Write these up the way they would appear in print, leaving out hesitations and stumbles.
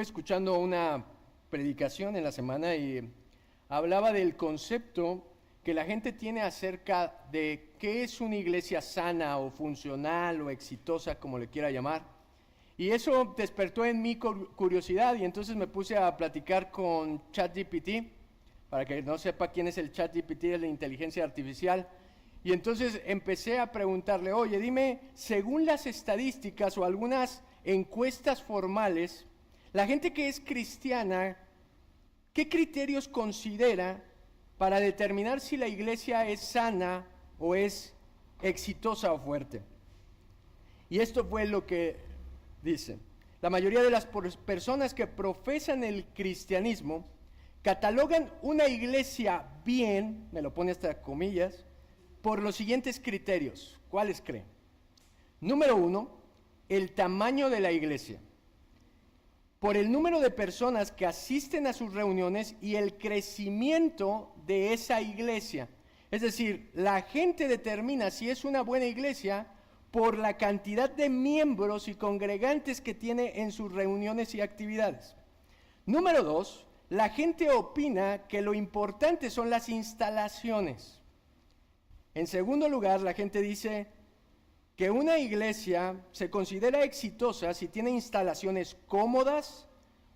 Escuchando una predicación en la semana y hablaba del concepto que la gente tiene acerca de qué es una iglesia sana o funcional o exitosa, como le quiera llamar. Y eso despertó en mí curiosidad y entonces me puse a platicar con ChatGPT. Para que no sepa quién es el ChatGPT, es la inteligencia artificial. Y entonces empecé a preguntarle, oye, dime, según las estadísticas o algunas encuestas formales, la gente que es cristiana, ¿qué criterios considera para determinar si la iglesia es sana o es exitosa o fuerte? Y esto fue lo que dice. La mayoría de las personas que profesan el cristianismo catalogan una iglesia bien, me lo pone hasta comillas, por los siguientes criterios. ¿Cuáles creen? Número 1, el tamaño de la iglesia. Por el número de personas que asisten a sus reuniones y el crecimiento de esa iglesia. Es decir, la gente determina si es una buena iglesia por la cantidad de miembros y congregantes que tiene en sus reuniones y actividades. Número 2, la gente opina que lo importante son las instalaciones. En segundo lugar, la gente dice que una iglesia se considera exitosa si tiene instalaciones cómodas,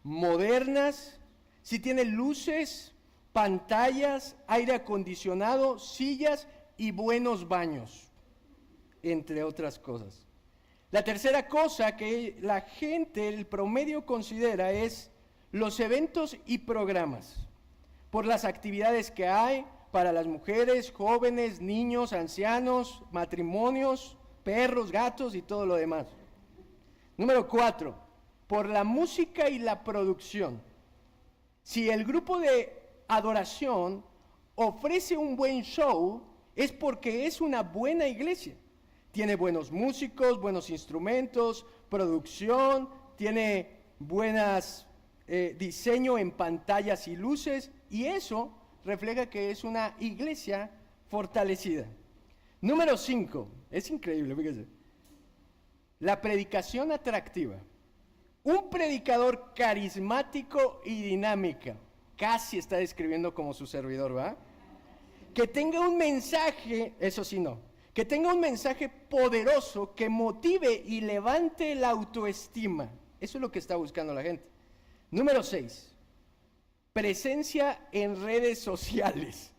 modernas, si tiene luces, pantallas, aire acondicionado, sillas y buenos baños, entre otras cosas. La tercera cosa que la gente, el promedio, considera es los eventos y programas, por las actividades que hay para las mujeres, jóvenes, niños, ancianos, matrimonios, perros, gatos y todo lo demás. Número 4, por la música y la producción. Si el grupo de adoración ofrece un buen show, es porque es una buena iglesia. Tiene buenos músicos, buenos instrumentos, producción, tiene buenas diseño en pantallas y luces, y eso refleja que es una iglesia fortalecida. Número 5, es increíble, fíjese, la predicación atractiva. Un predicador carismático y dinámica, casi está describiendo como su servidor, ¿va? Que tenga un mensaje, eso sí no, que tenga un mensaje poderoso que motive y levante la autoestima. Eso es lo que está buscando la gente. Número 6, presencia en redes sociales,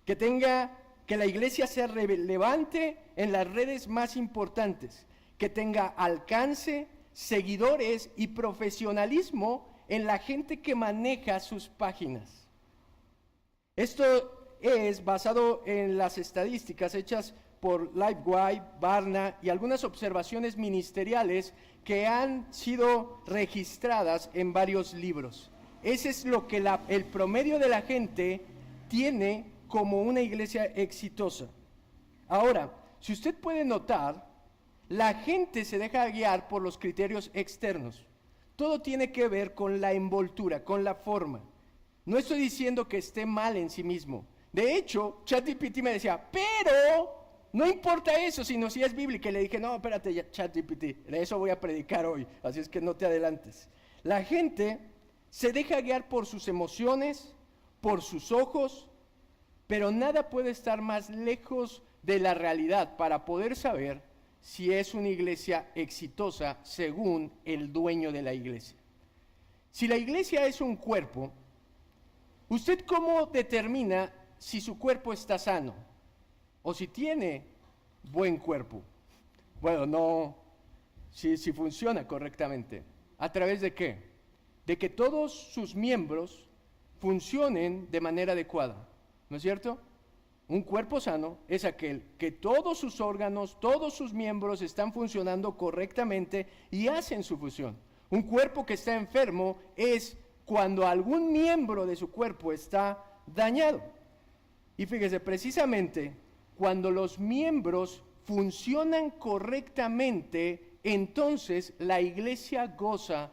que la iglesia sea relevante en las redes más importantes, que tenga alcance, seguidores y profesionalismo en la gente que maneja sus páginas. Esto es basado en las estadísticas hechas por Livewire, Barna y algunas observaciones ministeriales que han sido registradas en varios libros. Ese es lo que el promedio de la gente tiene como una iglesia exitosa. Ahora, si usted puede notar, la gente se deja guiar por los criterios externos. Todo tiene que ver con la envoltura, con la forma. No estoy diciendo que esté mal en sí mismo. De hecho, ChatGPT me decía, pero no importa eso, sino si es bíblica. Y le dije, no, espérate, ChatGPT, de eso voy a predicar hoy, así es que no te adelantes. La gente se deja guiar por sus emociones, por sus ojos, pero nada puede estar más lejos de la realidad para poder saber si es una iglesia exitosa según el dueño de la iglesia. Si la iglesia es un cuerpo, ¿usted cómo determina si su cuerpo está sano o si tiene buen cuerpo? Bueno, no, si funciona correctamente. ¿A través de qué? De que todos sus miembros funcionen de manera adecuada, ¿no es cierto? Un cuerpo sano es aquel que todos sus órganos, todos sus miembros están funcionando correctamente y hacen su función. Un cuerpo que está enfermo es cuando algún miembro de su cuerpo está dañado. Y fíjese, precisamente cuando los miembros funcionan correctamente, entonces la iglesia goza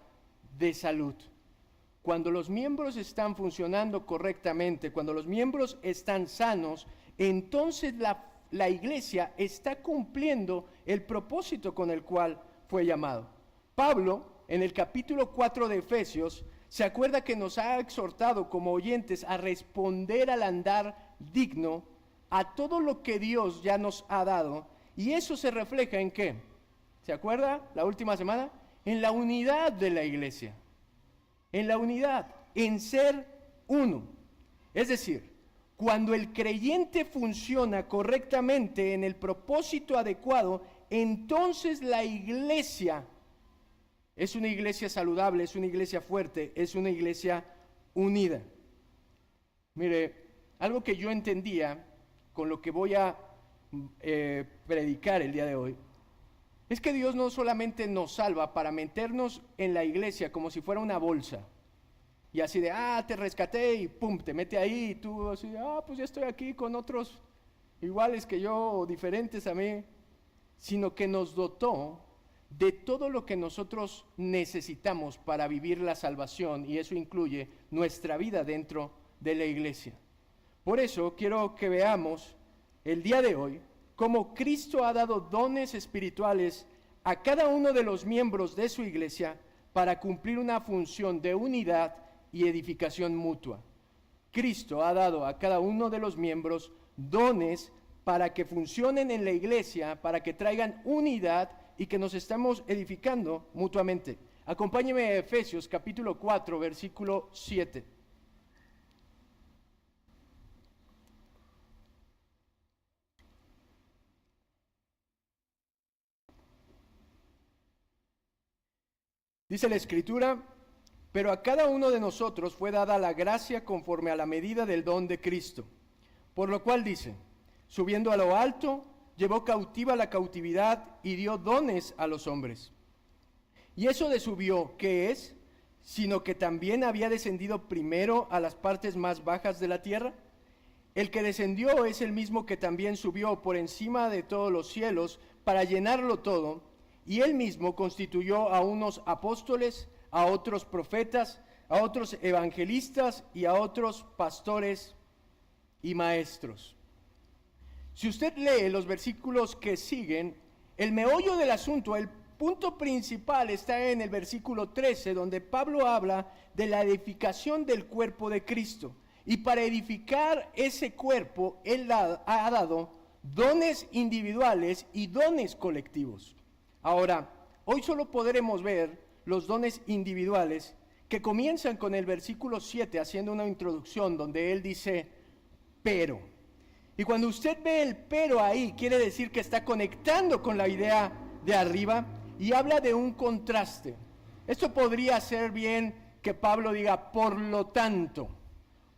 de salud. Cuando los miembros están funcionando correctamente, cuando los miembros están sanos, entonces la iglesia está cumpliendo el propósito con el cual fue llamado. Pablo en el capítulo 4 de Efesios, se acuerda que nos ha exhortado como oyentes a responder al andar digno a todo lo que Dios ya nos ha dado. Y eso se refleja en ¿qué? ¿Se acuerda la última semana? En la unidad de la iglesia. En la unidad, en ser uno. Es decir, cuando el creyente funciona correctamente en el propósito adecuado, entonces la iglesia es una iglesia saludable, es una iglesia fuerte, es una iglesia unida. Mire, algo que yo entendía con lo que voy a predicar el día de hoy, es que Dios no solamente nos salva para meternos en la iglesia como si fuera una bolsa, y así de, te rescaté y pum, te mete ahí y tú así, pues ya estoy aquí con otros iguales que yo o diferentes a mí, sino que nos dotó de todo lo que nosotros necesitamos para vivir la salvación, y eso incluye nuestra vida dentro de la iglesia. Por eso quiero que veamos el día de hoy cómo Cristo ha dado dones espirituales a cada uno de los miembros de su iglesia para cumplir una función de unidad y edificación mutua. Cristo ha dado a cada uno de los miembros dones para que funcionen en la iglesia, para que traigan unidad y que nos estamos edificando mutuamente. Acompáñeme a Efesios capítulo 4, versículo 7. Dice la Escritura: pero a cada uno de nosotros fue dada la gracia conforme a la medida del don de Cristo. Por lo cual dice, subiendo a lo alto, llevó cautiva la cautividad y dio dones a los hombres. Y eso de subió, ¿qué es? Sino que también había descendido primero a las partes más bajas de la tierra. El que descendió es el mismo que también subió por encima de todos los cielos para llenarlo todo, y él mismo constituyó a unos apóstoles, a otros profetas, a otros evangelistas y a otros pastores y maestros. Si usted lee los versículos que siguen, el meollo del asunto, el punto principal está en el versículo 13, donde Pablo habla de la edificación del cuerpo de Cristo. Y para edificar ese cuerpo, él ha dado dones individuales y dones colectivos. Ahora, hoy solo podremos ver los dones individuales que comienzan con el versículo 7, haciendo una introducción donde él dice, pero. Y cuando usted ve el pero ahí, quiere decir que está conectando con la idea de arriba y habla de un contraste. Esto podría ser bien que Pablo diga, por lo tanto,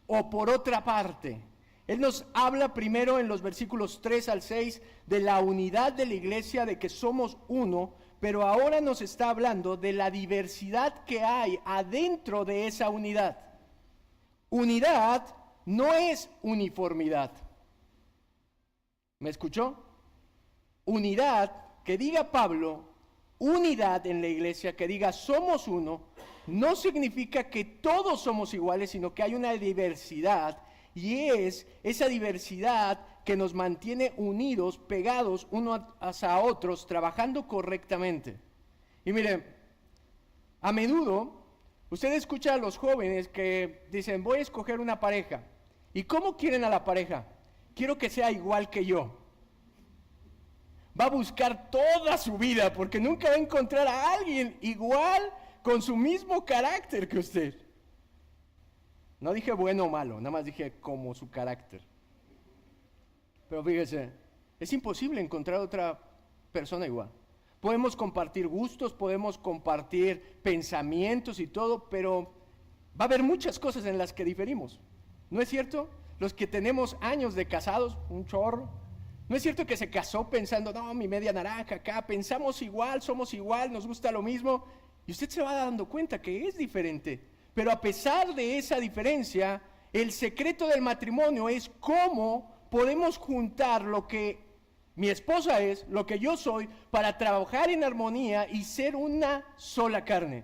o por otra parte. Él nos habla primero en los versículos 3 al 6 de la unidad de la iglesia, de que somos uno, pero ahora nos está hablando de la diversidad que hay adentro de esa unidad. Unidad no es uniformidad. ¿Me escuchó? Unidad, que diga Pablo, unidad en la iglesia, que diga somos uno, no significa que todos somos iguales, sino que hay una diversidad, y es esa diversidad que nos mantiene unidos, pegados unos a otros, trabajando correctamente. Y mire, a menudo usted escucha a los jóvenes que dicen, voy a escoger una pareja. ¿Y cómo quieren a la pareja? Quiero que sea igual que yo. Va a buscar toda su vida porque nunca va a encontrar a alguien igual con su mismo carácter que usted. No dije bueno o malo, nada más dije como su carácter. Pero fíjese, es imposible encontrar otra persona igual. Podemos compartir gustos, podemos compartir pensamientos y todo, pero va a haber muchas cosas en las que diferimos. ¿No es cierto? Los que tenemos años de casados, un chorro. ¿No es cierto que se casó pensando, no, mi media naranja acá, pensamos igual, somos igual, nos gusta lo mismo? Y usted se va dando cuenta que es diferente. Pero a pesar de esa diferencia, el secreto del matrimonio es cómo podemos juntar lo que mi esposa es, lo que yo soy, para trabajar en armonía y ser una sola carne.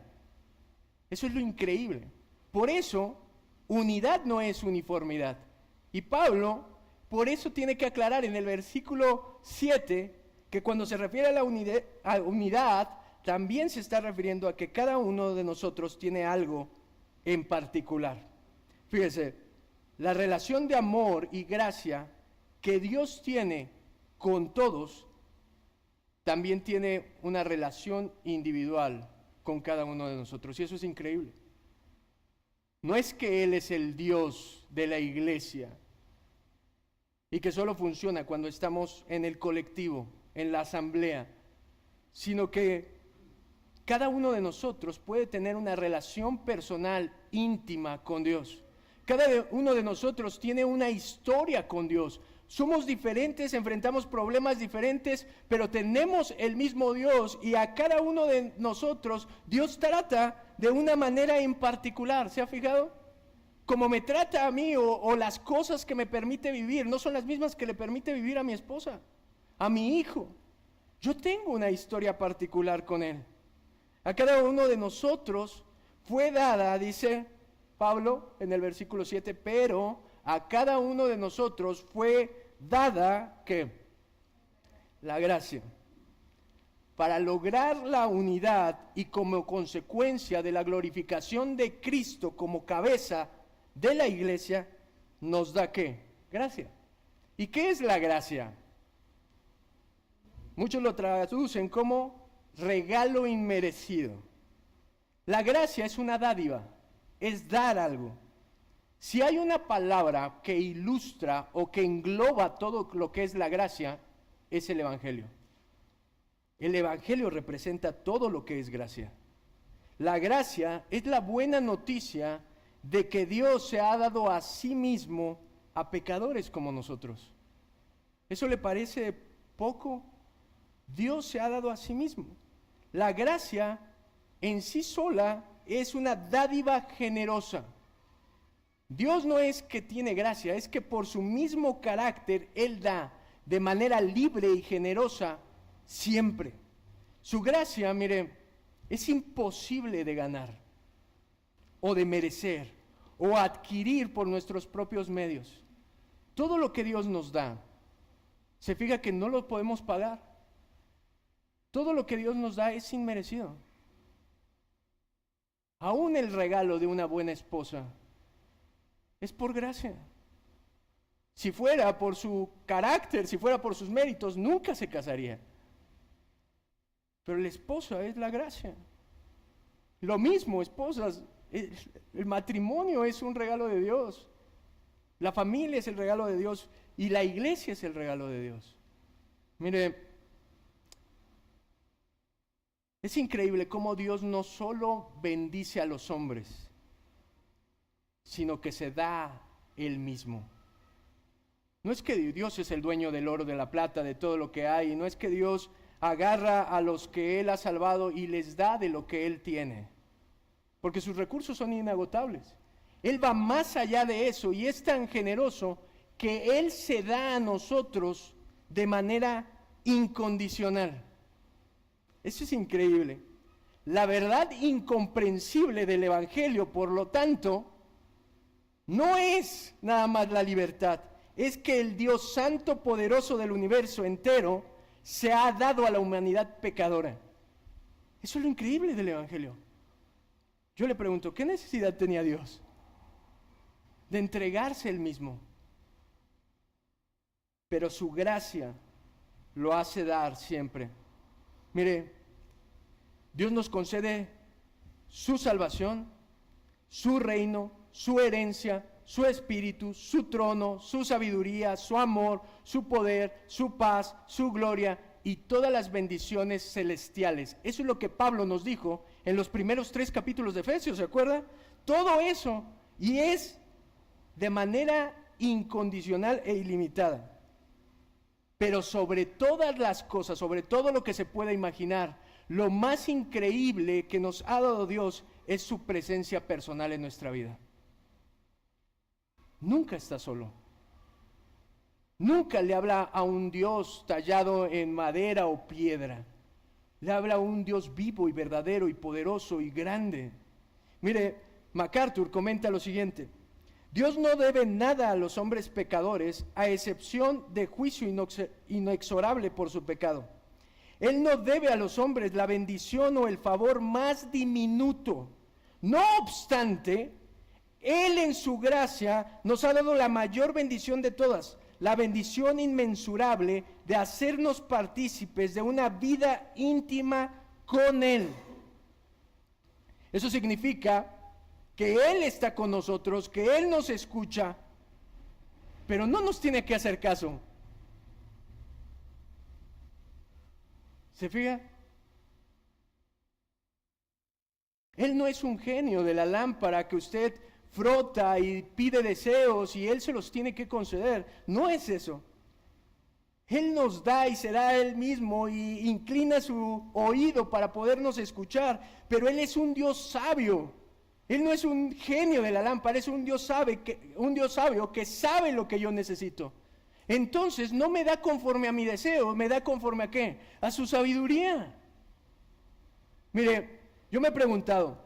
Eso es lo increíble. Por eso, unidad no es uniformidad. Y Pablo, por eso tiene que aclarar en el versículo 7, que cuando se refiere a la unidad, también se está refiriendo a que cada uno de nosotros tiene algo en particular. Fíjese, la relación de amor y gracia que Dios tiene con todos, también tiene una relación individual con cada uno de nosotros. Y eso es increíble. No es que Él es el Dios de la iglesia y que solo funciona cuando estamos en el colectivo, en la asamblea, sino que cada uno de nosotros puede tener una relación personal íntima con Dios. Cada uno de nosotros tiene una historia con Dios. Somos diferentes, enfrentamos problemas diferentes, pero tenemos el mismo Dios y a cada uno de nosotros Dios trata de una manera en particular. ¿Se ha fijado? Como me trata a mí o las cosas que me permite vivir no son las mismas que le permite vivir a mi esposa, a mi hijo. Yo tengo una historia particular con Él. A cada uno de nosotros fue dada, dice Pablo en el versículo 7, pero a cada uno de nosotros fue dada, ¿qué? La gracia. Para lograr la unidad y como consecuencia de la glorificación de Cristo como cabeza de la iglesia, nos da ¿qué? Gracia. ¿Y qué es la gracia? Muchos lo traducen como regalo inmerecido. La gracia es una dádiva, es dar algo. Si hay una palabra que ilustra o que engloba todo lo que es la gracia, es el Evangelio. El Evangelio representa todo lo que es gracia. La gracia es la buena noticia de que Dios se ha dado a sí mismo a pecadores como nosotros. ¿Eso le parece poco? Dios se ha dado a sí mismo. La gracia en sí sola es una dádiva generosa. Dios no es que tiene gracia, es que por su mismo carácter Él da de manera libre y generosa siempre. Su gracia, mire, es imposible de ganar o de merecer o adquirir por nuestros propios medios. Todo lo que Dios nos da, se fija que no lo podemos pagar. Todo lo que Dios nos da es inmerecido. Aún el regalo de una buena esposa es por gracia. Si fuera por su carácter, si fuera por sus méritos, nunca se casaría. Pero la esposa es la gracia. Lo mismo, esposas, el matrimonio es un regalo de Dios. La familia es el regalo de Dios y la iglesia es el regalo de Dios. Mire, es increíble cómo Dios no solo bendice a los hombres, sino que se da Él mismo. No es que Dios es el dueño del oro, de la plata, de todo lo que hay. No es que Dios agarra a los que Él ha salvado y les da de lo que Él tiene, porque sus recursos son inagotables. Él va más allá de eso y es tan generoso que Él se da a nosotros de manera incondicional. Eso es increíble. La verdad incomprensible del Evangelio, por lo tanto, no es nada más la libertad, es que el Dios santo, poderoso del universo entero, se ha dado a la humanidad pecadora. Eso es lo increíble del Evangelio. Yo le pregunto, ¿qué necesidad tenía Dios de entregarse Él mismo? Pero su gracia lo hace dar siempre. Mire, Dios nos concede su salvación, su reino, su herencia, su espíritu, su trono, su sabiduría, su amor, su poder, su paz, su gloria y todas las bendiciones celestiales. Eso es lo que Pablo nos dijo en los primeros 3 capítulos de Efesios, ¿se acuerda? Todo eso, y es de manera incondicional e ilimitada. Pero sobre todas las cosas, sobre todo lo que se pueda imaginar, lo más increíble que nos ha dado Dios es su presencia personal en nuestra vida. Nunca está solo. Nunca le habla a un Dios tallado en madera o piedra. Le habla a un Dios vivo y verdadero y poderoso y grande. Mire, MacArthur comenta lo siguiente: Dios no debe nada a los hombres pecadores a excepción de juicio inexorable por su pecado. Él no debe a los hombres la bendición o el favor más diminuto. No obstante, Él en su gracia nos ha dado la mayor bendición de todas, la bendición inmensurable de hacernos partícipes de una vida íntima con Él. Eso significa que Él está con nosotros, que Él nos escucha, pero no nos tiene que hacer caso. ¿Se fija? Él no es un genio de la lámpara que usted frota y pide deseos y Él se los tiene que conceder. No es eso. Él nos da y será Él mismo y inclina su oído para podernos escuchar, pero Él es un Dios sabio. Él no es un genio de la lámpara, es un Dios sabio que sabe lo que yo necesito. Entonces no me da conforme a mi deseo, me da conforme a ¿qué? A su sabiduría. Mire, yo me he preguntado,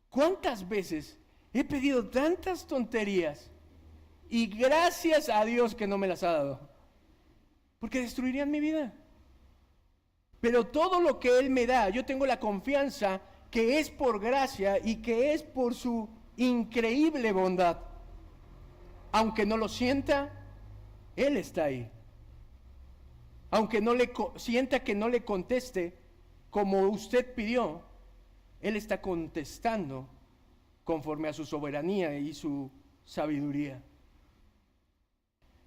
¿cuántas veces he pedido tantas tonterías y gracias a Dios que no me las ha dado? Porque destruirían mi vida. Pero todo lo que Él me da, yo tengo la confianza que es por gracia y que es por su increíble bondad. Aunque no lo sienta, Él está ahí. Aunque no le sienta que no le conteste como usted pidió, Él está contestando conforme a su soberanía y su sabiduría.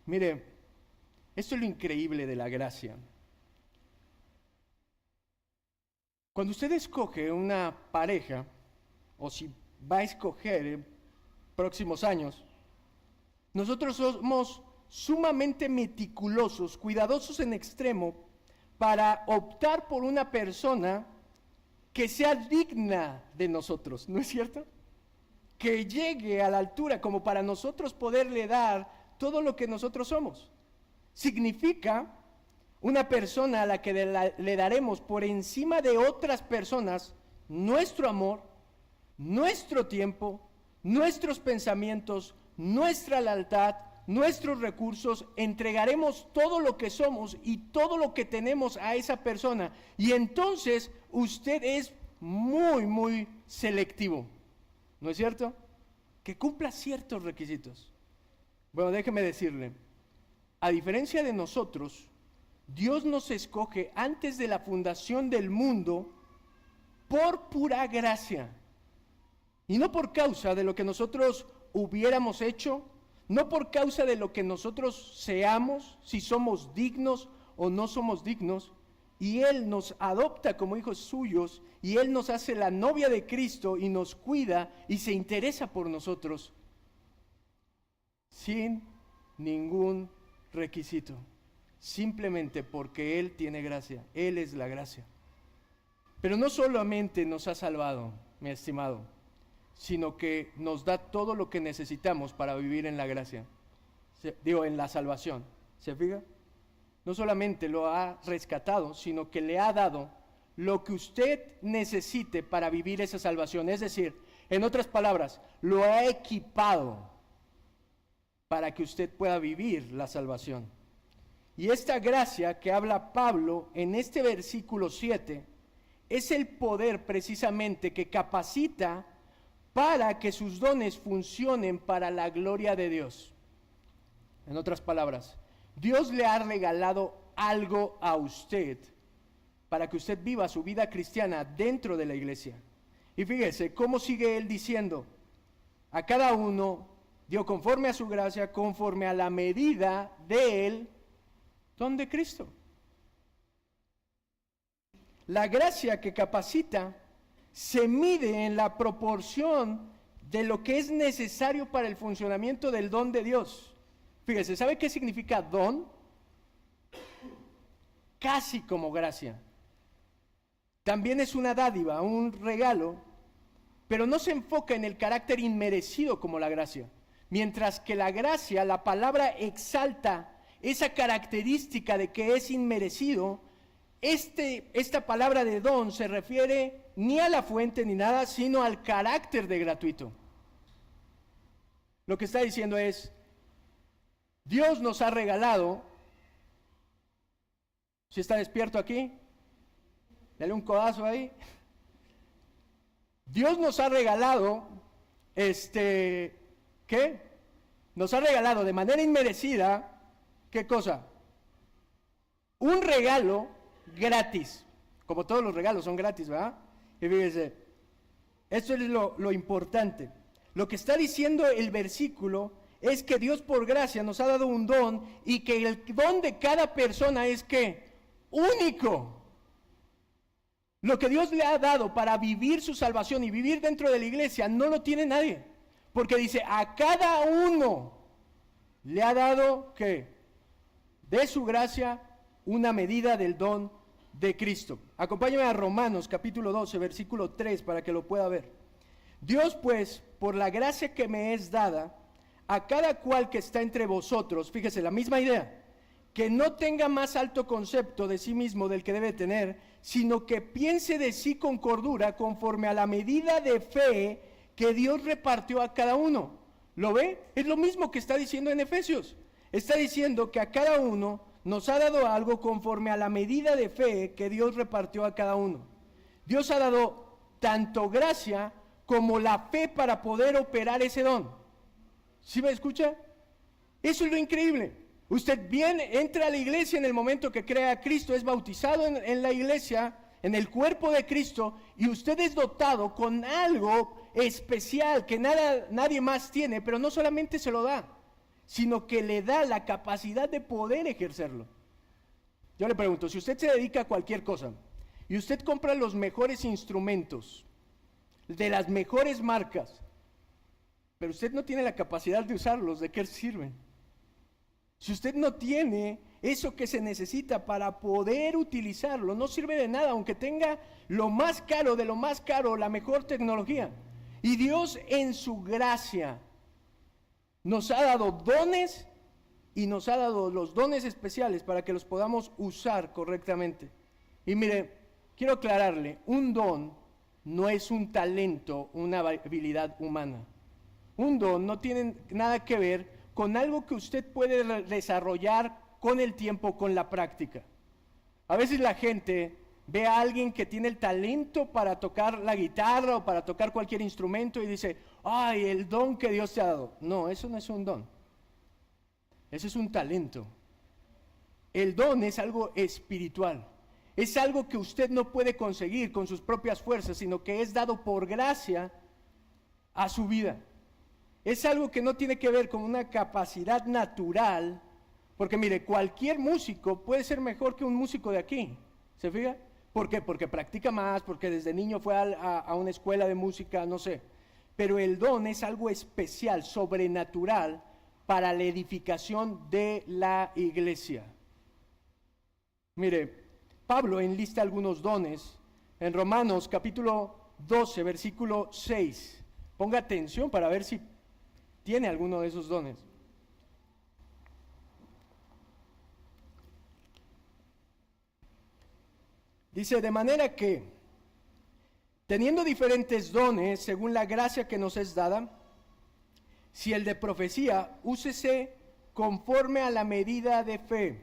Mire, esto es lo increíble de la gracia. Cuando usted escoge una pareja, o si va a escoger en próximos años, nosotros somos sumamente meticulosos, cuidadosos en extremo, para optar por una persona que sea digna de nosotros, ¿no es cierto? Que llegue a la altura como para nosotros poderle dar todo lo que nosotros somos. Significa una persona a la que le daremos por encima de otras personas nuestro amor, nuestro tiempo, nuestros pensamientos, nuestra lealtad, nuestros recursos, entregaremos todo lo que somos y todo lo que tenemos a esa persona. Y entonces usted es muy, muy selectivo, ¿no es cierto? Que cumpla ciertos requisitos. Bueno, déjeme decirle, a diferencia de nosotros, Dios nos escoge antes de la fundación del mundo por pura gracia. Y no por causa de lo que nosotros hubiéramos hecho, no por causa de lo que nosotros seamos, si somos dignos o no somos dignos. Y Él nos adopta como hijos suyos y Él nos hace la novia de Cristo y nos cuida y se interesa por nosotros sin ningún requisito. Simplemente porque Él tiene gracia, Él es la gracia. Pero no solamente nos ha salvado, mi estimado, sino que nos da todo lo que necesitamos para vivir en la gracia. En la salvación. ¿Se fija? No solamente lo ha rescatado, sino que le ha dado lo que usted necesite para vivir esa salvación. Es decir, en otras palabras, lo ha equipado para que usted pueda vivir la salvación. Y esta gracia que habla Pablo en este versículo 7 es el poder precisamente que capacita para que sus dones funcionen para la gloria de Dios. En otras palabras, Dios le ha regalado algo a usted para que usted viva su vida cristiana dentro de la iglesia. Y fíjese cómo sigue él diciendo, a cada uno dio conforme a su gracia, conforme a la medida de él, don de Cristo. La gracia que capacita se mide en la proporción de lo que es necesario para el funcionamiento del don de Dios. Fíjese, ¿sabe qué significa don? Casi como gracia. También es una dádiva, un regalo, pero no se enfoca en el carácter inmerecido como la gracia. Mientras que la gracia, la palabra exalta esa característica de que es inmerecido, esta palabra de don se refiere ni a la fuente ni nada, sino al carácter de gratuito. Lo que está diciendo es, Dios nos ha regalado ¿Sí está despierto aquí? Dale un codazo ahí. Dios nos ha regalado, ¿qué? Nos ha regalado de manera inmerecida, ¿qué cosa? Un regalo gratis. Como todos los regalos son gratis, ¿verdad? Y fíjense, esto es lo importante. Lo que está diciendo el versículo es que Dios por gracia nos ha dado un don y que el don de cada persona es ¿qué? Único. Lo que Dios le ha dado para vivir su salvación y vivir dentro de la iglesia no lo tiene nadie. Porque dice, a cada uno le ha dado ¿qué? De su gracia una medida del don de Cristo. Acompáñame a Romanos capítulo 12, versículo 3 para que lo pueda ver. Dios pues, por la gracia que me es dada, a cada cual que está entre vosotros, fíjese, la misma idea, que no tenga más alto concepto de sí mismo del que debe tener, sino que piense de sí con cordura, conforme a la medida de fe que Dios repartió a cada uno. ¿Lo ve? Es lo mismo que está diciendo en Efesios. Está diciendo que a cada uno nos ha dado algo conforme a la medida de fe que Dios repartió a cada uno. Dios ha dado tanto gracia como la fe para poder operar ese don. ¿Sí me escucha? Eso es lo increíble. Usted viene, entra a la iglesia en el momento que crea a Cristo, es bautizado en la iglesia, en el cuerpo de Cristo, y usted es dotado con algo especial que nadie más tiene, pero no solamente se lo da, sino que le da la capacidad de poder ejercerlo. Yo le pregunto, si usted se dedica a cualquier cosa, y usted compra los mejores instrumentos, de las mejores marcas, pero usted no tiene la capacidad de usarlos, ¿de qué sirven? Si usted no tiene eso que se necesita para poder utilizarlo, no sirve de nada, aunque tenga lo más caro de lo más caro, la mejor tecnología. Y Dios en su gracia nos ha dado dones y nos ha dado los dones especiales para que los podamos usar correctamente. Y mire, quiero aclararle, un don no es un talento, una habilidad humana. Un don no tiene nada que ver con algo que usted puede desarrollar con el tiempo, con la práctica. A veces la gente ve a alguien que tiene el talento para tocar la guitarra o para tocar cualquier instrumento y dice, ay, el don que Dios te ha dado. No, eso no es un don. Eso es un talento. El don es algo espiritual. Es algo que usted no puede conseguir con sus propias fuerzas, sino que es dado por gracia a su vida. Es algo que no tiene que ver con una capacidad natural, porque mire, cualquier músico puede ser mejor que un músico de aquí, ¿se fija? ¿Por qué? Porque practica más, porque desde niño fue a una escuela de música, no sé. Pero el don es algo especial, sobrenatural, para la edificación de la iglesia. Mire, Pablo enlista algunos dones en Romanos capítulo 12, versículo 6. Ponga atención para ver si tiene alguno de esos dones. Dice, de manera que, teniendo diferentes dones según la gracia que nos es dada, si el de profecía, úsese conforme a la medida de fe,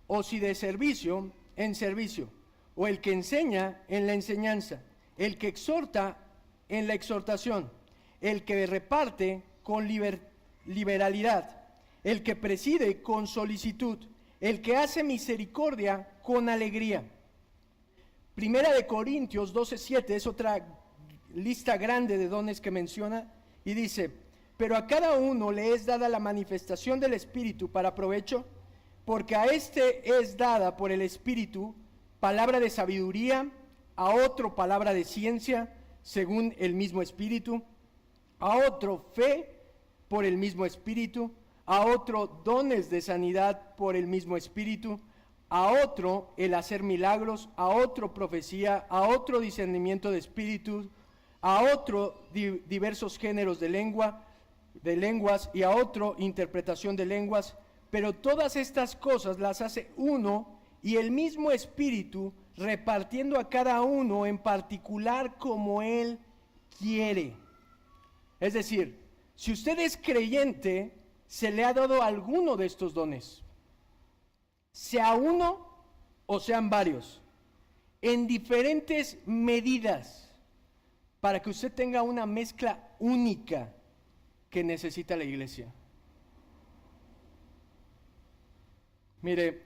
o si de servicio, en servicio, o el que enseña en la enseñanza, el que exhorta en la exhortación, el que reparte con liberalidad, el que preside con solicitud, el que hace misericordia con alegría. Primera de Corintios 12:7 es otra lista grande de dones que menciona y dice, pero a cada uno le es dada la manifestación del Espíritu para provecho, porque a este es dada por el Espíritu palabra de sabiduría, a otro palabra de ciencia, según el mismo Espíritu, a otro fe por el mismo Espíritu, a otro dones de sanidad por el mismo Espíritu, a otro el hacer milagros, a otro profecía, a otro discernimiento de espíritus, a otro diversos géneros de lenguas y a otro interpretación de lenguas, pero todas estas cosas las hace uno y el mismo Espíritu, repartiendo a cada uno en particular como Él quiere. Es decir, si usted es creyente, se le ha dado alguno de estos dones, sea uno o sean varios, en diferentes medidas, para que usted tenga una mezcla única que necesita la iglesia. Mire,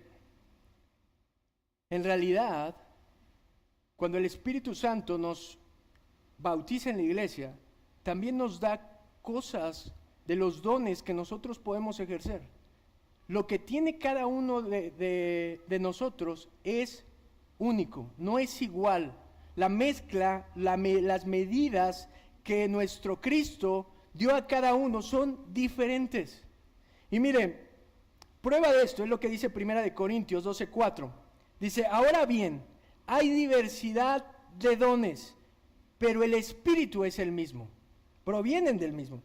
en realidad, cuando el Espíritu Santo nos bautiza en la iglesia, también nos da cosas de los dones que nosotros podemos ejercer. Lo que tiene cada uno de nosotros es único, no es igual. La mezcla, las medidas que nuestro Cristo dio a cada uno son diferentes. Y mire, prueba de esto es lo que dice 1 Corintios 12:4. Dice, ahora bien, hay diversidad de dones, pero el Espíritu es el mismo, provienen del mismo.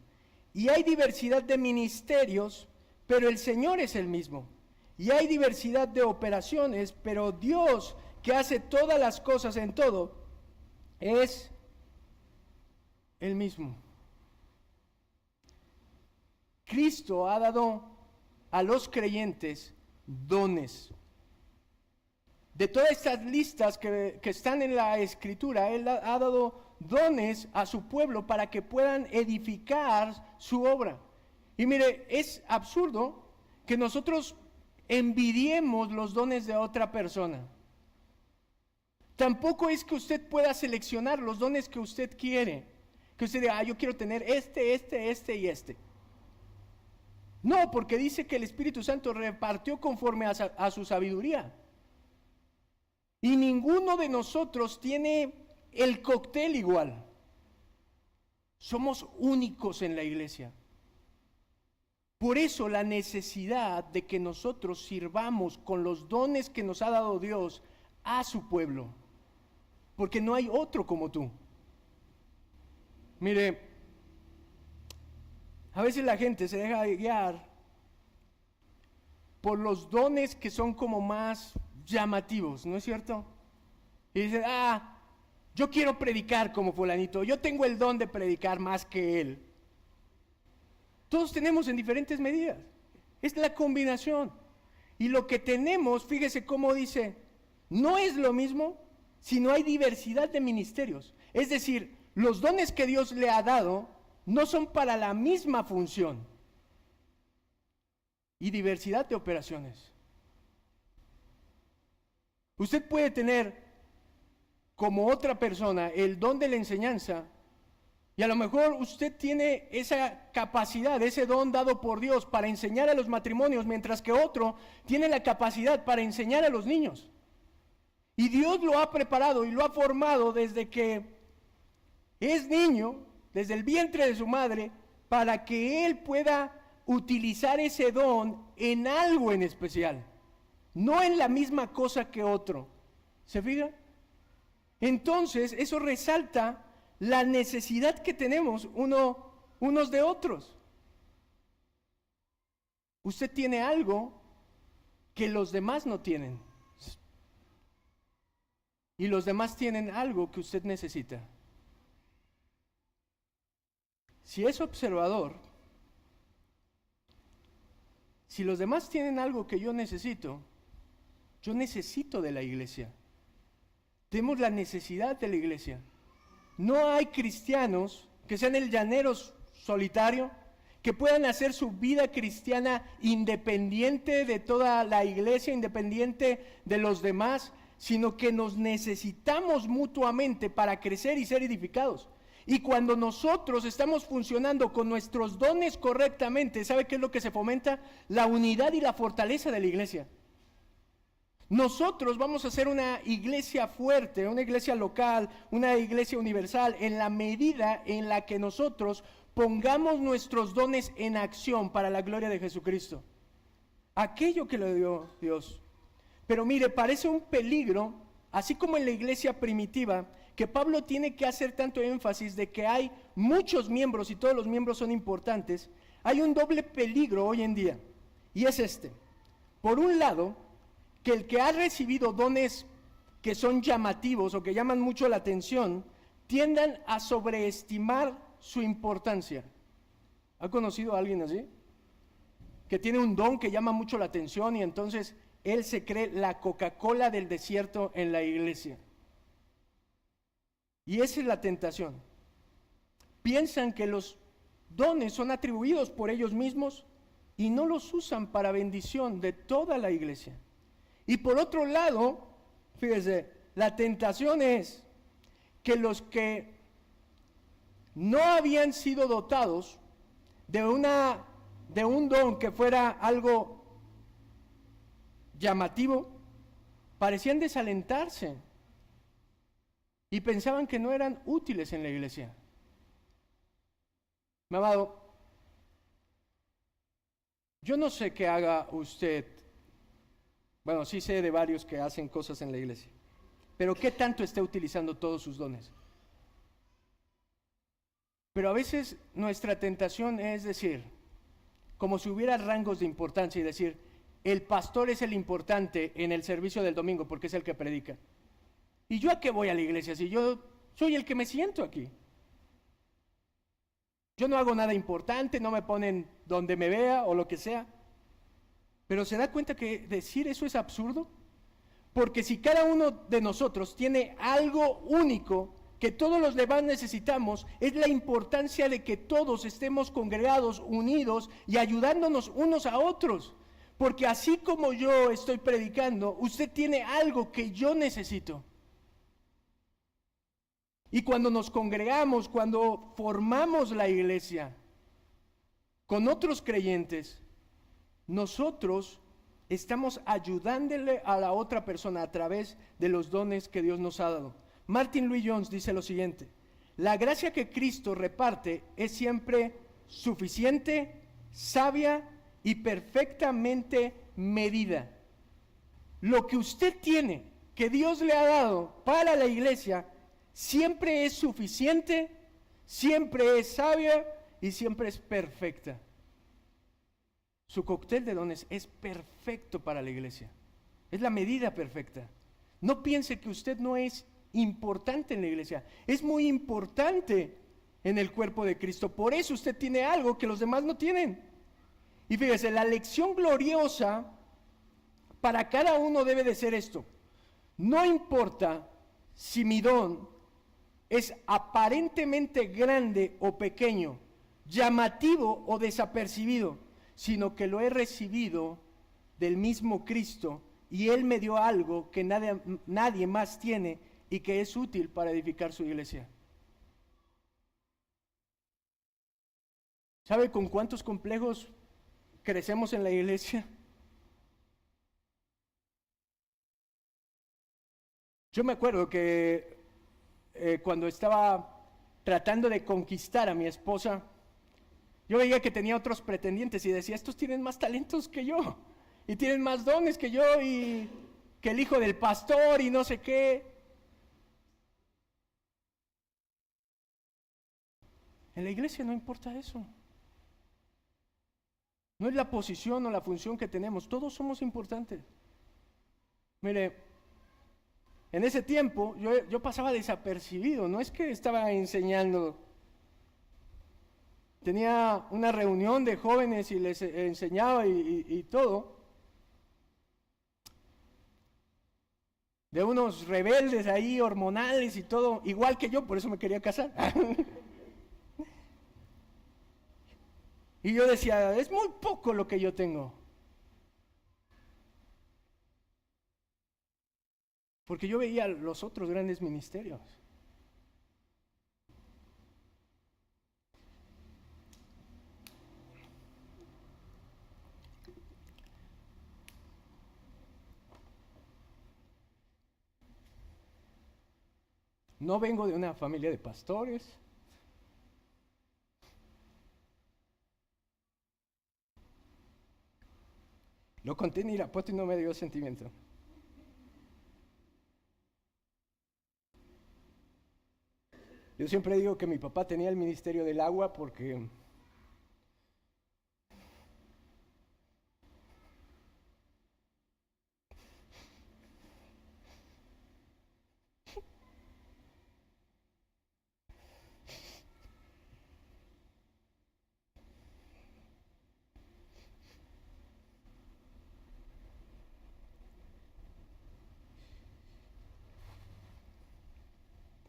Y hay diversidad de ministerios, pero el Señor es el mismo. Y hay diversidad de operaciones, pero Dios, que hace todas las cosas en todo, es el mismo. Cristo ha dado a los creyentes dones. De todas estas listas que están en la Escritura, Él ha dado dones a su pueblo para que puedan edificar su obra. Y mire, es absurdo que nosotros envidiemos los dones de otra persona. Tampoco es que usted pueda seleccionar los dones que usted quiere. Que usted diga, yo quiero tener este y este. No, porque dice que el Espíritu Santo repartió conforme a su sabiduría. Y ninguno de nosotros tiene el cóctel igual. Somos únicos en la iglesia. Por eso la necesidad de que nosotros sirvamos con los dones que nos ha dado Dios a su pueblo. Porque no hay otro como tú. Mire, a veces la gente se deja guiar por los dones que son como más llamativos, ¿no es cierto? Y dice, yo quiero predicar como fulanito, yo tengo el don de predicar más que él. Todos tenemos en diferentes medidas, es la combinación. Y lo que tenemos, fíjese cómo dice, no es lo mismo si no hay diversidad de ministerios. Es decir, los dones que Dios le ha dado no son para la misma función. Y diversidad de operaciones. Usted puede tener como otra persona el don de la enseñanza y a lo mejor usted tiene esa capacidad, ese don dado por Dios para enseñar a los matrimonios, mientras que otro tiene la capacidad para enseñar a los niños. Y Dios lo ha preparado y lo ha formado desde que es niño, desde el vientre de su madre, para que él pueda utilizar ese don en algo en especial, no en la misma cosa que otro. ¿Se fija? Entonces, eso resalta la necesidad que tenemos unos de otros. Usted tiene algo que los demás no tienen. Y los demás tienen algo que usted necesita. Si es observador, si los demás tienen algo que yo necesito de la iglesia. Tenemos la necesidad de la iglesia. No hay cristianos que sean el llanero solitario, que puedan hacer su vida cristiana independiente de toda la iglesia, independiente de los demás, sino que nos necesitamos mutuamente para crecer y ser edificados. Y cuando nosotros estamos funcionando con nuestros dones correctamente, ¿sabe qué es lo que se fomenta? La unidad y la fortaleza de la iglesia. Nosotros vamos a ser una iglesia fuerte, una iglesia local, una iglesia universal, en la medida en la que nosotros pongamos nuestros dones en acción para la gloria de Jesucristo. Aquello que le dio Dios. Pero mire, parece un peligro, así como en la iglesia primitiva, que Pablo tiene que hacer tanto énfasis de que hay muchos miembros y todos los miembros son importantes. Hay un doble peligro hoy en día, y es este. Por un lado, que el que ha recibido dones que son llamativos o que llaman mucho la atención, tiendan a sobreestimar su importancia. ¿Ha conocido a alguien así? Que tiene un don que llama mucho la atención y entonces él se cree la Coca-Cola del desierto en la iglesia. Y esa es la tentación. Piensan que los dones son atribuidos por ellos mismos y no los usan para bendición de toda la iglesia. Y por otro lado, fíjese, la tentación es que los que no habían sido dotados de un don que fuera algo llamativo, parecían desalentarse y pensaban que no eran útiles en la iglesia. Mi amado, yo no sé qué haga usted. Bueno, sí sé de varios que hacen cosas en la iglesia, pero ¿qué tanto está utilizando todos sus dones? Pero a veces nuestra tentación es decir, como si hubiera rangos de importancia y decir, el pastor es el importante en el servicio del domingo porque es el que predica. ¿Y yo a qué voy a la iglesia si yo soy el que me siento aquí? Yo no hago nada importante, no me ponen donde me vea o lo que sea. Pero ¿se da cuenta que decir eso es absurdo? Porque si cada uno de nosotros tiene algo único que todos los demás necesitamos, es la importancia de que todos estemos congregados, unidos y ayudándonos unos a otros. Porque así como yo estoy predicando, usted tiene algo que yo necesito. Y cuando nos congregamos, cuando formamos la iglesia con otros creyentes, nosotros estamos ayudándole a la otra persona a través de los dones que Dios nos ha dado. Martin Lloyd-Jones dice lo siguiente: la gracia que Cristo reparte es siempre suficiente, sabia y perfectamente medida. Lo que usted tiene, que Dios le ha dado para la iglesia, siempre es suficiente, siempre es sabia y siempre es perfecta. Su cóctel de dones es perfecto para la iglesia. Es la medida perfecta. No piense que usted no es importante en la iglesia. Es muy importante en el cuerpo de Cristo. Por eso usted tiene algo que los demás no tienen. Y fíjese, la lección gloriosa para cada uno debe de ser esto: no importa si mi don es aparentemente grande o pequeño, llamativo o desapercibido, sino que lo he recibido del mismo Cristo y Él me dio algo que nadie más tiene y que es útil para edificar su iglesia. ¿Sabe con cuántos complejos crecemos en la iglesia? Yo me acuerdo que cuando estaba tratando de conquistar a mi esposa, yo veía que tenía otros pretendientes y decía, estos tienen más talentos que yo, y tienen más dones que yo, y que el hijo del pastor, y no sé qué. En la iglesia no importa eso. No es la posición o la función que tenemos, todos somos importantes. Mire, en ese tiempo yo pasaba desapercibido, no es que estaba enseñando. Tenía una reunión de jóvenes y les enseñaba y todo. De unos rebeldes ahí, hormonales y todo, igual que yo, por eso me quería casar. Y yo decía, es muy poco lo que yo tengo. Porque yo veía los otros grandes ministerios. No vengo de una familia de pastores. Lo conté en Irapuato y no me dio sentimiento. Yo siempre digo que mi papá tenía el ministerio del agua porque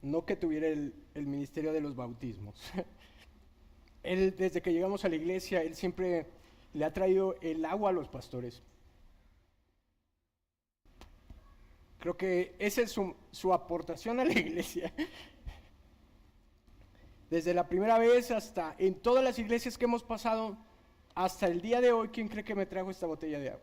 no que tuviera el ministerio de los bautismos. Él, desde que llegamos a la iglesia, él siempre le ha traído el agua a los pastores. Creo que esa es su aportación a la iglesia. Desde la primera vez hasta en todas las iglesias que hemos pasado, hasta el día de hoy, ¿quién cree que me trajo esta botella de agua?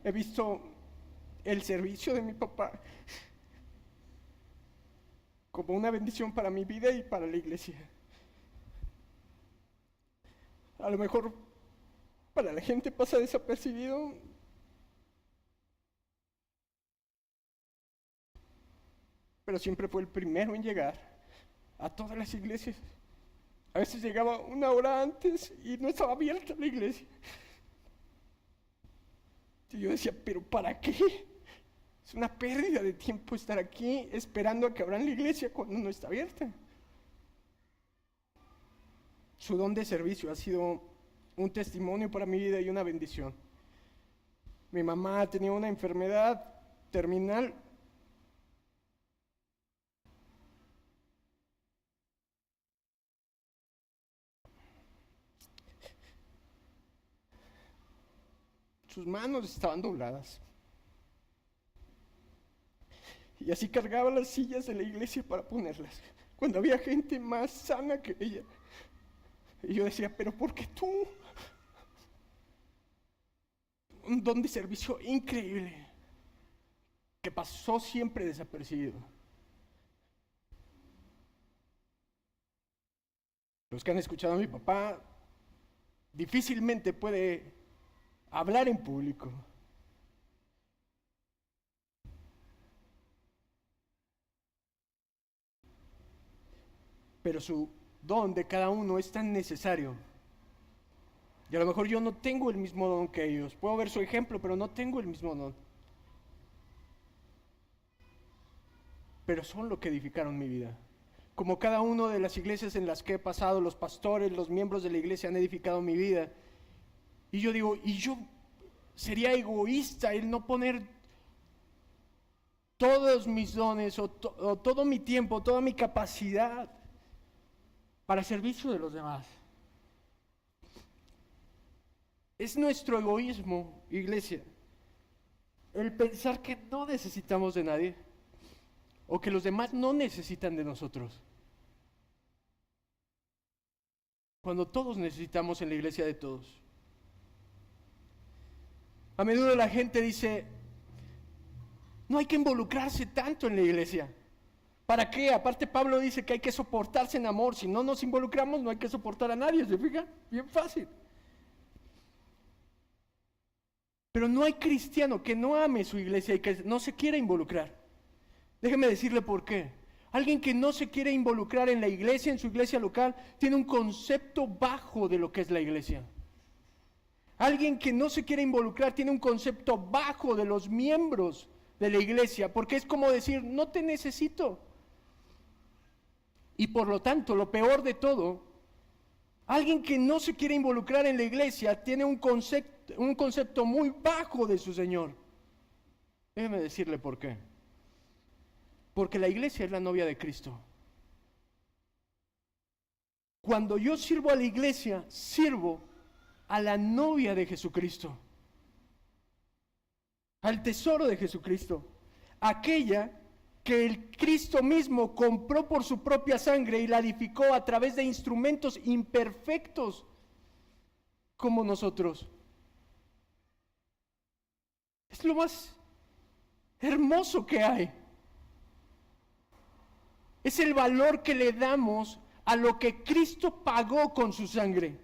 He visto el servicio de mi papá como una bendición para mi vida y para la iglesia. A lo mejor para la gente pasa desapercibido, pero siempre fue el primero en llegar a todas las iglesias. A veces llegaba una hora antes y no estaba abierta la iglesia. Y yo decía, ¿pero para qué? Es una pérdida de tiempo estar aquí esperando a que abran la iglesia cuando no está abierta. Su don de servicio ha sido un testimonio para mi vida y una bendición. Mi mamá tenía una enfermedad terminal. Sus manos estaban dobladas. Y así cargaba las sillas de la iglesia para ponerlas, cuando había gente más sana que ella. Y yo decía, ¿pero por qué tú? Un don de servicio increíble, que pasó siempre desapercibido. Los que han escuchado a mi papá difícilmente puede hablar en público. Pero su don de cada uno es tan necesario. Y a lo mejor yo no tengo el mismo don que ellos. Puedo ver su ejemplo, pero no tengo el mismo don. Pero son lo que edificaron mi vida. Como cada una de las iglesias en las que he pasado, los pastores, los miembros de la iglesia han edificado mi vida. Y yo digo, y yo sería egoísta el no poner todos mis dones o todo mi tiempo, toda mi capacidad para servicio de los demás. Es nuestro egoísmo, iglesia, el pensar que no necesitamos de nadie o que los demás no necesitan de nosotros, cuando todos necesitamos en la iglesia de todos. A menudo la gente dice, no hay que involucrarse tanto en la iglesia. ¿Para qué? Aparte Pablo dice que hay que soportarse en amor. Si no nos involucramos, no hay que soportar a nadie. ¿Se fijan? Bien fácil. Pero no hay cristiano que no ame su iglesia y que no se quiera involucrar. Déjeme decirle por qué. Alguien que no se quiere involucrar en la iglesia, en su iglesia local, tiene un concepto bajo de lo que es la iglesia. Alguien que no se quiere involucrar tiene un concepto bajo de los miembros de la iglesia, porque es como decir, no te necesito. Y por lo tanto, lo peor de todo, alguien que no se quiere involucrar en la iglesia tiene un concepto muy bajo de su Señor. Déjeme decirle por qué. Porque la iglesia es la novia de Cristo. Cuando yo sirvo a la iglesia, sirvo a la novia de Jesucristo, al tesoro de Jesucristo, aquella que el Cristo mismo compró por su propia sangre y la edificó a través de instrumentos imperfectos como nosotros. Es lo más hermoso que hay. Es el valor que le damos a lo que Cristo pagó con su sangre.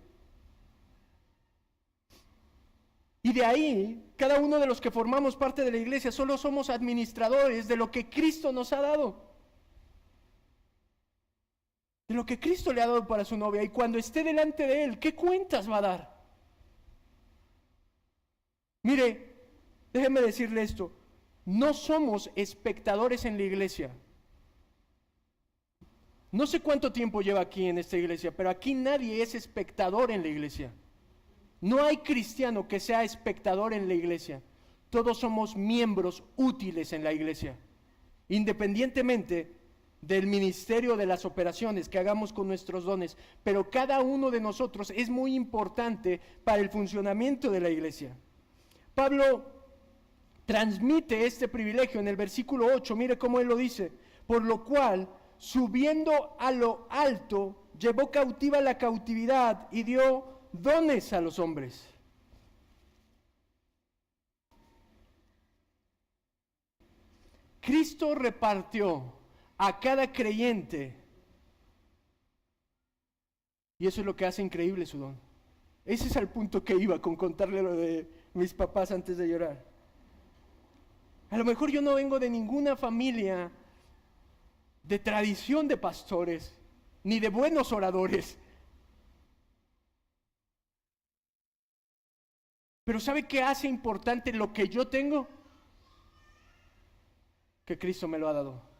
Y de ahí, cada uno de los que formamos parte de la iglesia solo somos administradores de lo que Cristo nos ha dado. De lo que Cristo le ha dado para su novia. Y cuando esté delante de Él, ¿qué cuentas va a dar? Mire, déjeme decirle esto. No somos espectadores en la iglesia. No sé cuánto tiempo lleva aquí en esta iglesia, pero aquí nadie es espectador en la iglesia. No hay cristiano que sea espectador en la iglesia. Todos somos miembros útiles en la iglesia, independientemente del ministerio de las operaciones que hagamos con nuestros dones, pero cada uno de nosotros es muy importante para el funcionamiento de la iglesia. Pablo transmite este privilegio en el versículo 8, mire cómo él lo dice: por lo cual, subiendo a lo alto, llevó cautiva la cautividad y dio dones a los hombres. Cristo repartió a cada creyente, y eso es lo que hace increíble su don. Ese es el punto que iba con contarle lo de mis papás antes de llorar. A lo mejor yo no vengo de ninguna familia de tradición de pastores, ni de buenos oradores. Pero ¿sabe qué hace importante lo que yo tengo? Que Cristo me lo ha dado.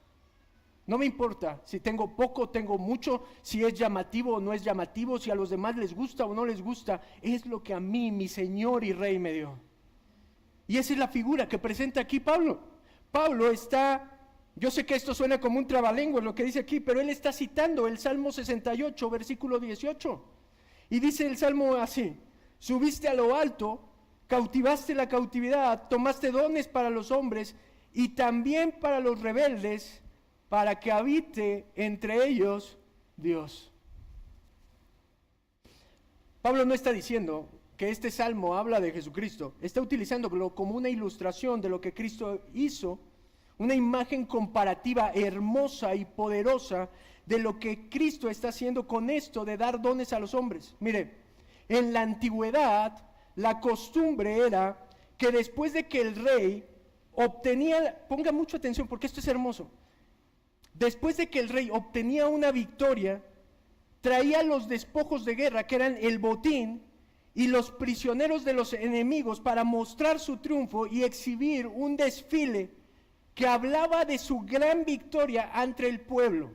No me importa si tengo poco, tengo mucho, si es llamativo o no es llamativo, si a los demás les gusta o no les gusta. Es lo que a mí, mi Señor y Rey, me dio. Y esa es la figura que presenta aquí Pablo. Pablo está, yo sé que esto suena como un trabalenguas lo que dice aquí, pero él está citando el Salmo 68, versículo 18. Y dice el Salmo así: subiste a lo alto, cautivaste la cautividad, tomaste dones para los hombres y también para los rebeldes, para que habite entre ellos Dios. Pablo no está diciendo que este salmo habla de Jesucristo, está utilizándolo como una ilustración de lo que Cristo hizo, una imagen comparativa hermosa y poderosa de lo que Cristo está haciendo con esto de dar dones a los hombres. Mire, en la antigüedad la costumbre era que después de que el rey obtenía, ponga mucha atención porque esto es hermoso, después de que el rey obtenía una victoria, traía los despojos de guerra, que eran el botín, y los prisioneros de los enemigos para mostrar su triunfo y exhibir un desfile que hablaba de su gran victoria ante el pueblo.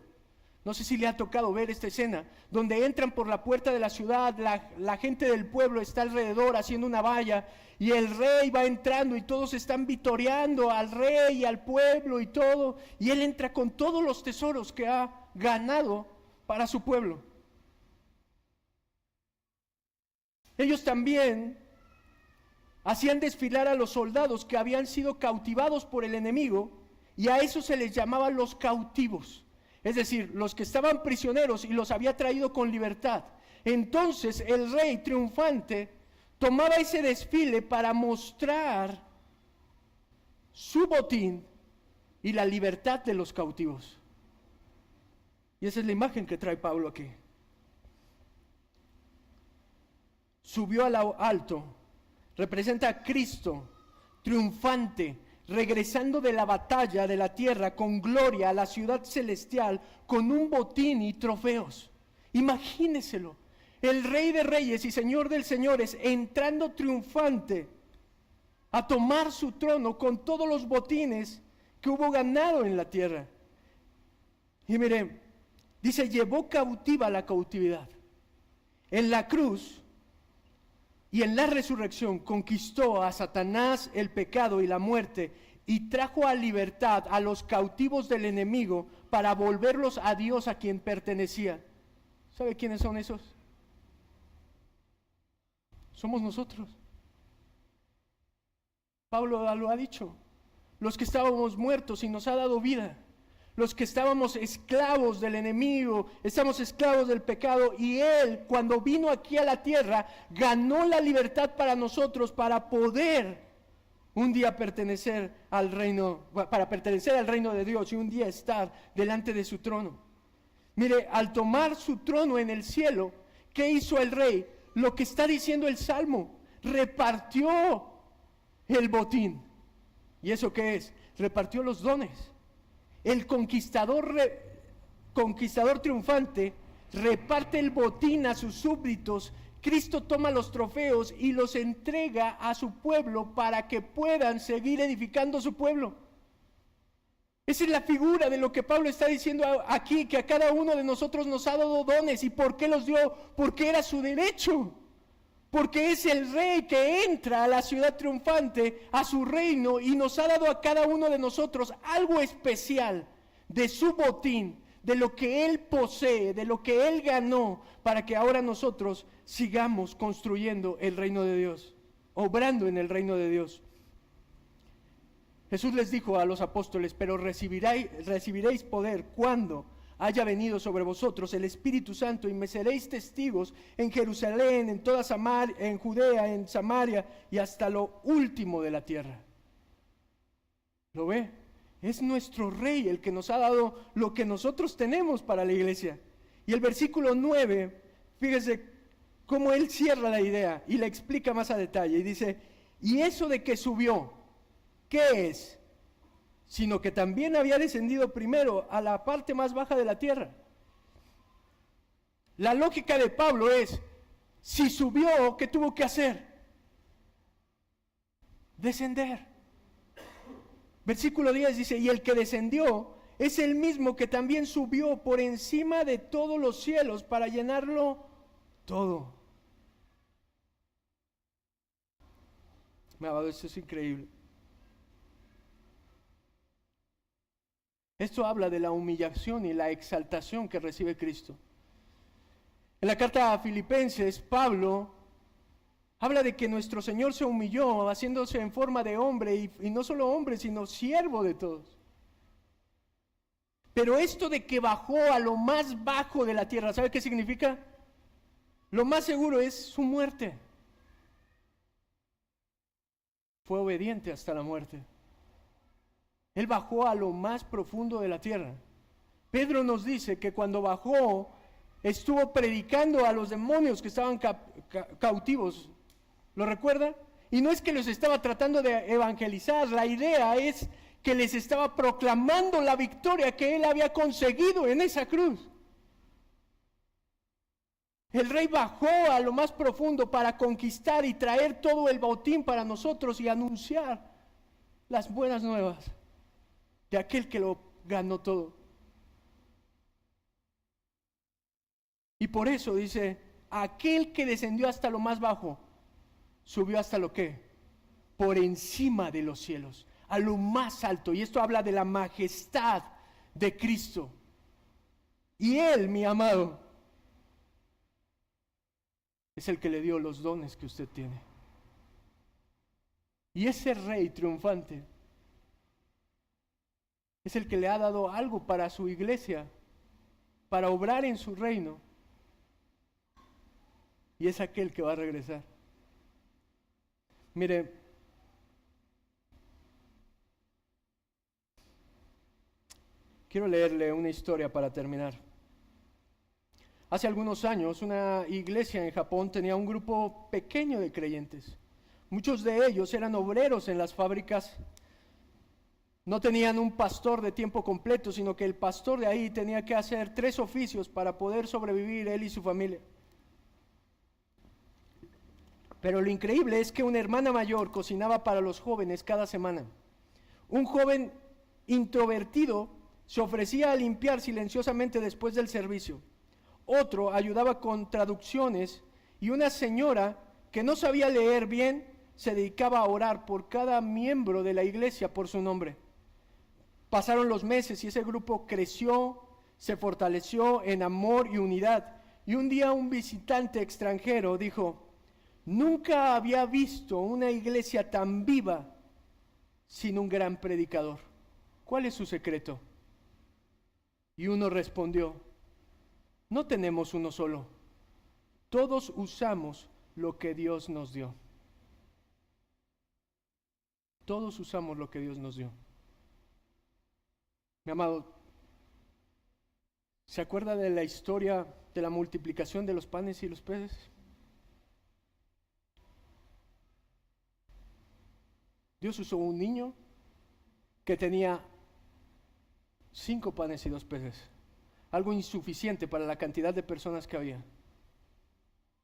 No sé si le ha tocado ver esta escena, donde entran por la puerta de la ciudad, la gente del pueblo está alrededor haciendo una valla, y el rey va entrando y todos están vitoreando al rey y al pueblo y todo, y él entra con todos los tesoros que ha ganado para su pueblo. Ellos también hacían desfilar a los soldados que habían sido cautivados por el enemigo, y a eso se les llamaba los cautivos. Es decir, los que estaban prisioneros y los había traído con libertad. Entonces el rey triunfante tomaba ese desfile para mostrar su botín y la libertad de los cautivos. Y esa es la imagen que trae Pablo aquí. Subió a lo alto, representa a Cristo triunfante, regresando de la batalla de la tierra con gloria a la ciudad celestial, con un botín y trofeos. Imagíneselo, el Rey de Reyes y Señor de Señores entrando triunfante a tomar su trono con todos los botines que hubo ganado en la tierra. Y mire, dice, llevó cautiva la cautividad. En la cruz y en la resurrección conquistó a Satanás, el pecado y la muerte, y trajo a libertad a los cautivos del enemigo para volverlos a Dios, a quien pertenecían. ¿Sabe quiénes son esos? Somos nosotros. Pablo lo ha dicho, los que estábamos muertos y nos ha dado vida. Los que estábamos esclavos del enemigo, estamos esclavos del pecado, y Él, cuando vino aquí a la tierra, ganó la libertad para nosotros, para poder un día pertenecer al reino, para pertenecer al reino de Dios y un día estar delante de su trono. Mire, al tomar su trono en el cielo, ¿qué hizo el rey? Lo que está diciendo el Salmo, repartió el botín. ¿Y eso qué es? Repartió los dones. El conquistador triunfante reparte el botín a sus súbditos. Cristo toma los trofeos y los entrega a su pueblo para que puedan seguir edificando su pueblo. Esa es la figura de lo que Pablo está diciendo aquí, que a cada uno de nosotros nos ha dado dones. ¿Y por qué los dio? Porque era su derecho. Porque es el rey que entra a la ciudad triunfante, a su reino, y nos ha dado a cada uno de nosotros algo especial de su botín, de lo que él posee, de lo que él ganó, para que ahora nosotros sigamos construyendo el reino de Dios, obrando en el reino de Dios. Jesús les dijo a los apóstoles: pero recibiréis poder cuando haya venido sobre vosotros el Espíritu Santo, y me seréis testigos en Jerusalén, en toda Samaria, en Judea, en Samaria y hasta lo último de la tierra. ¿Lo ve? Es nuestro Rey el que nos ha dado lo que nosotros tenemos para la iglesia. Y el versículo 9, fíjese cómo él cierra la idea y la explica más a detalle. Y dice: y eso de que subió, ¿qué es? Sino que también había descendido primero a la parte más baja de la tierra. La lógica de Pablo es: si subió, ¿qué tuvo que hacer? Descender. Versículo 10 dice: y el que descendió es el mismo que también subió por encima de todos los cielos para llenarlo todo. Mi amado, esto es increíble. Esto habla de la humillación y la exaltación que recibe Cristo. En la carta a Filipenses, Pablo habla de que nuestro Señor se humilló haciéndose en forma de hombre, y no solo hombre, sino siervo de todos. Pero esto de que bajó a lo más bajo de la tierra, ¿sabe qué significa? Lo más seguro es su muerte. Fue obediente hasta la muerte. Él bajó a lo más profundo de la tierra. Pedro nos dice que cuando bajó, estuvo predicando a los demonios que estaban cautivos. ¿Lo recuerda? Y no es que los estaba tratando de evangelizar, la idea es que les estaba proclamando la victoria que él había conseguido en esa cruz. El rey bajó a lo más profundo para conquistar y traer todo el botín para nosotros y anunciar las buenas nuevas de aquel que lo ganó todo. Y por eso dice: aquel que descendió hasta lo más bajo, subió hasta lo que? Por encima de los cielos, a lo más alto. Y esto habla de la majestad de Cristo. Y Él, mi amado, es el que le dio los dones que usted tiene. Y ese Rey triunfante es el que le ha dado algo para su iglesia, para obrar en su reino. Y es aquel que va a regresar. Mire, quiero leerle una historia para terminar. Hace algunos años, una iglesia en Japón tenía un grupo pequeño de creyentes. Muchos de ellos eran obreros en las fábricas. No tenían un pastor de tiempo completo, sino que el pastor de ahí tenía que hacer 3 oficios para poder sobrevivir él y su familia. Pero lo increíble es que una hermana mayor cocinaba para los jóvenes cada semana. Un joven introvertido se ofrecía a limpiar silenciosamente después del servicio. Otro ayudaba con traducciones, y una señora que no sabía leer bien se dedicaba a orar por cada miembro de la iglesia por su nombre. Pasaron los meses y ese grupo creció, se fortaleció en amor y unidad. Y un día un visitante extranjero dijo: nunca había visto una iglesia tan viva sin un gran predicador. ¿Cuál es su secreto? Y uno respondió: no tenemos uno solo. Todos usamos lo que Dios nos dio. Todos usamos lo que Dios nos dio. Mi amado, ¿se acuerda de la historia de la multiplicación de los panes y los peces? Dios usó un niño que tenía 5 panes y 2 peces. Algo insuficiente para la cantidad de personas que había.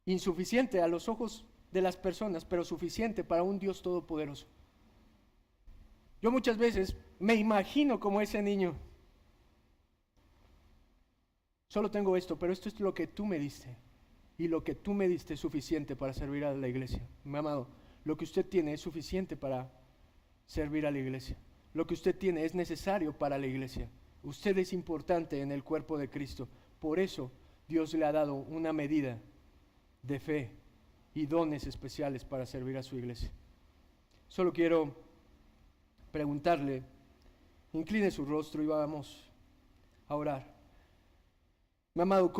Insuficiente a los ojos de las personas, pero suficiente para un Dios todopoderoso. Yo muchas veces me imagino como ese niño. Solo tengo esto, pero esto es lo que tú me diste. Y lo que tú me diste es suficiente para servir a la iglesia. Mi amado, lo que usted tiene es suficiente para servir a la iglesia. Lo que usted tiene es necesario para la iglesia. Usted es importante en el cuerpo de Cristo. Por eso Dios le ha dado una medida de fe y dones especiales para servir a su iglesia. Solo quiero preguntarle, incline su rostro y vamos a orar. Mi amado,